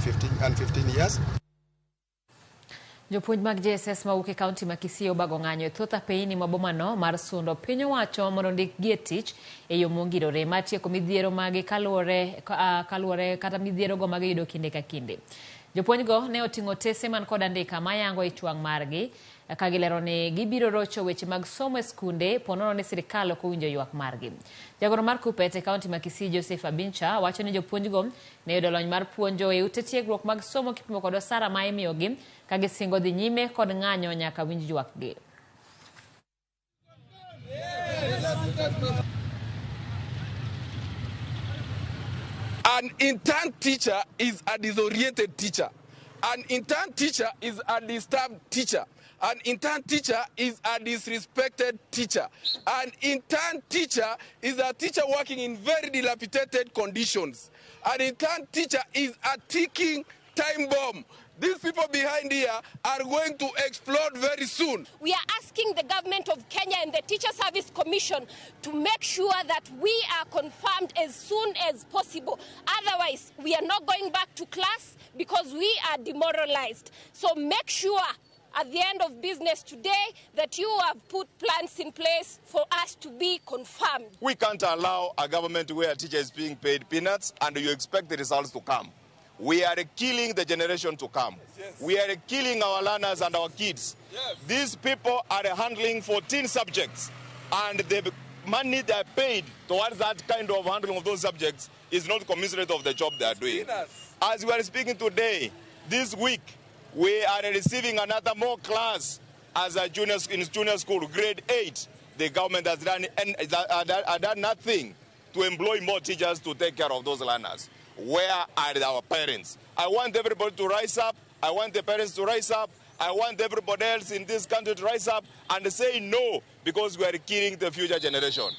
15 years. Jopuonj mag JSS mawuok e kaunti ma Kisii obago ng'anyo thoth apeyni mabomano mar sundo piny owacho mondo ndikgi e tich e yo mongirore mar tieko midhiero magi kaluwore kata midhierogo mag yudo kinde ka kinde. Jopuonjgo ne oting'o tese man kod andika mayango e chwang' margi ka gilero ni gibiro rocho weche mag somo e skunde ponono ni sirikal ok owinjo ywak margi. Jagoro mar Kupet e kaunti ma Kisii Joseph Abincha wacho ni jopuonjgo ne yudo lony mar puonjo e ute tiegruok mag somo kipimo kod osara ma imiyogi ka gisingo dhi nyime kod ng'anyo nyaka winj ywakgi. An intern teacher is a disoriented teacher. An intern teacher is a disturbed teacher. An intern teacher is a disrespected teacher. An intern teacher is a teacher working in very dilapidated conditions. An intern teacher is a ticking time bomb. These people behind here are going to explode very soon. We are asking the government of Kenya and the Teacher Service Commission to make sure that we are confirmed as soon as possible. Otherwise, we are not going back to class because we are demoralized. So make sure at the end of business today that you have put plans in place for us to be confirmed. We can't allow a government where a teacher is being paid peanuts and you expect the results to come. We are killing the generation to come. Yes. We are killing our learners and our kids. Yes. These people are handling 14 subjects, and the money they are paid towards that kind of handling of those subjects is not commensurate of the job they are doing. Yes. As we are speaking today, this week, we are receiving another more class as a junior school, grade 8. The government has done nothing to employ more teachers to take care of those learners. Where are our parents? I want everybody to rise up. I want the parents to rise up. I want everybody else in this country to rise up and say no, because we are killing the future generation.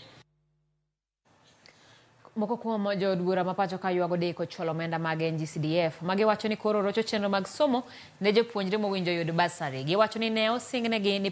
Moko kuom jood bura mapacho ka yuago deko cholo omenda mag NGCDF magi wacho ni koro rocho chenro mag somo ne jopuonjre mowinjo yud basari. Giwacho ni ne osingnegi ni